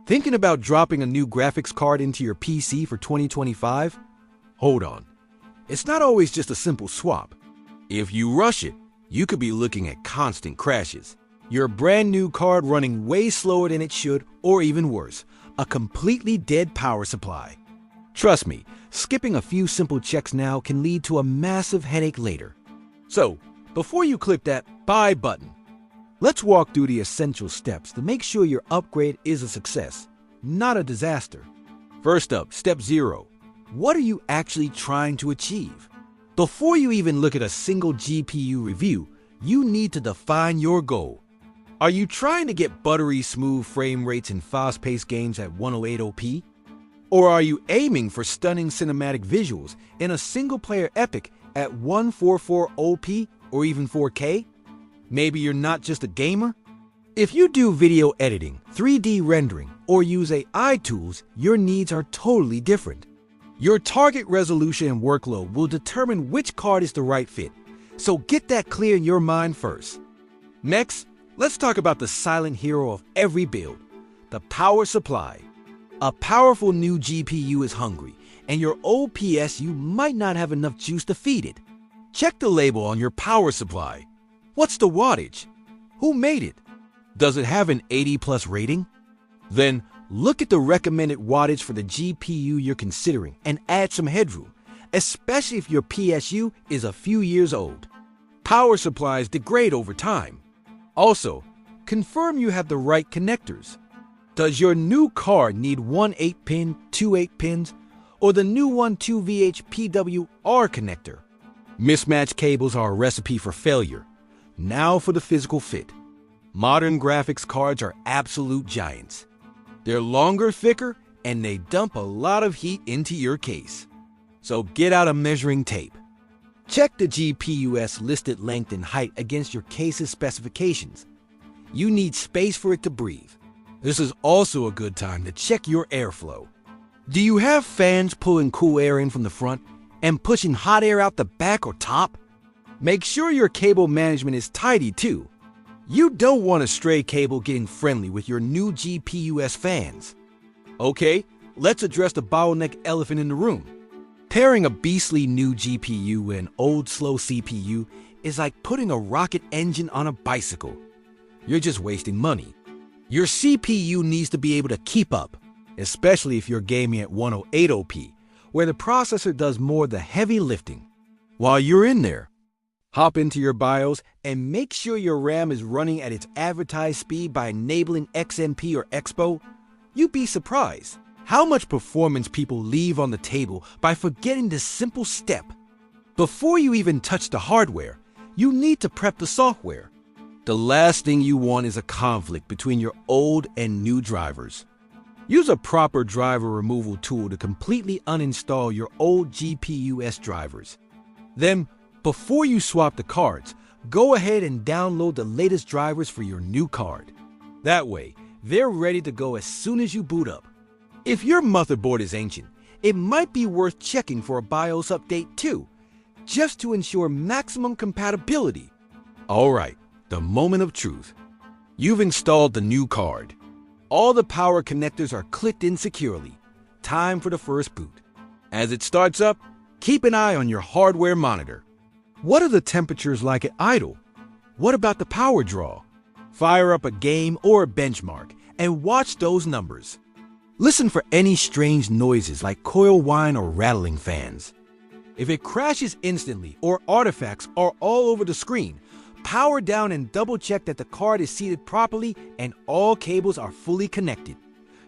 Thinking about dropping a new graphics card into your PC for 2025? Hold on. It's not always just a simple swap. If you rush it, you could be looking at constant crashes. Your brand new card running way slower than it should, or even worse, a completely dead power supply. Trust me, skipping a few simple checks now can lead to a massive headache later. So, before you click that buy button, let's walk through the essential steps to make sure your upgrade is a success, not a disaster. First up, step 0. What are you actually trying to achieve? Before you even look at a single GPU review, you need to define your goal. Are you trying to get buttery smooth frame rates in fast-paced games at 108p? Or are you aiming for stunning cinematic visuals in a single-player epic at 144p or even 4K? Maybe you're not just a gamer? If you do video editing, 3D rendering, or use AI tools, your needs are totally different. Your target resolution and workload will determine which card is the right fit, so get that clear in your mind first. Next, let's talk about the silent hero of every build, the power supply. A powerful new GPU is hungry, and your old PSU might not have enough juice to feed it. Check the label on your power supply. What's the wattage? Who made it? Does it have an 80+ rating? Then look at the recommended wattage for the GPU you're considering and add some headroom, especially if your PSU is a few years old. Power supplies degrade over time. Also, confirm you have the right connectors. Does your new card need one 8-pin, two 8-pins, or the new one 2VH PWR connector? Mismatched cables are a recipe for failure. Now for the physical fit. Modern graphics cards are absolute giants. They're longer, thicker, and they dump a lot of heat into your case. So get out a measuring tape. Check the GPU's listed length and height against your case's specifications. You need space for it to breathe. This is also a good time to check your airflow. Do you have fans pulling cool air in from the front and pushing hot air out the back or top? Make sure your cable management is tidy too. You don't want a stray cable getting friendly with your new GPU's fans. Okay, let's address the bottleneck elephant in the room. Pairing a beastly new GPU with an old slow CPU is like putting a rocket engine on a bicycle. You're just wasting money. Your CPU needs to be able to keep up, especially if you're gaming at 108p, where the processor does more of the heavy lifting. While you're in there, hop into your BIOS and make sure your RAM is running at its advertised speed by enabling XMP or Expo. You'd be surprised how much performance people leave on the table by forgetting this simple step. Before you even touch the hardware, you need to prep the software. The last thing you want is a conflict between your old and new drivers. Use a proper driver removal tool to completely uninstall your old GPU's drivers. Then, before you swap the cards, go ahead and download the latest drivers for your new card. That way, they're ready to go as soon as you boot up. If your motherboard is ancient, it might be worth checking for a BIOS update too, just to ensure maximum compatibility. Alright, the moment of truth. You've installed the new card. All the power connectors are clicked in securely. Time for the first boot. As it starts up, keep an eye on your hardware monitor. What are the temperatures like at idle? What about the power draw? Fire up a game or a benchmark and watch those numbers. Listen for any strange noises like coil whine or rattling fans. If it crashes instantly or artifacts are all over the screen, power down and double check that the card is seated properly and all cables are fully connected.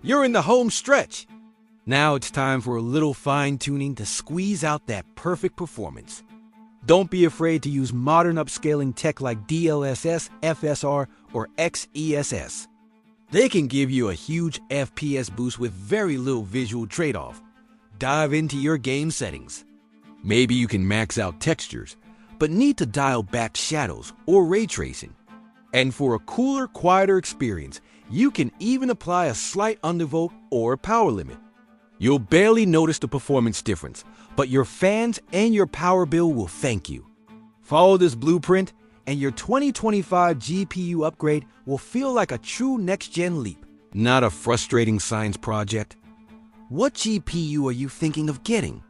You're in the home stretch. Now it's time for a little fine-tuning to squeeze out that perfect performance. Don't be afraid to use modern upscaling tech like DLSS, FSR, or XESS. They can give you a huge FPS boost with very little visual trade-off. Dive into your game settings. Maybe you can max out textures, but need to dial back shadows or ray tracing. And for a cooler, quieter experience, you can even apply a slight undervolt or power limit. You'll barely notice the performance difference, but your fans and your power bill will thank you. Follow this blueprint, and your 2025 GPU upgrade will feel like a true next-gen leap. Not a frustrating science project? What GPU are you thinking of getting?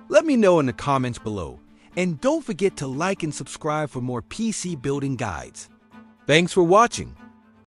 Let me know in the comments below. And don't forget to like and subscribe for more PC building guides. Thanks for watching.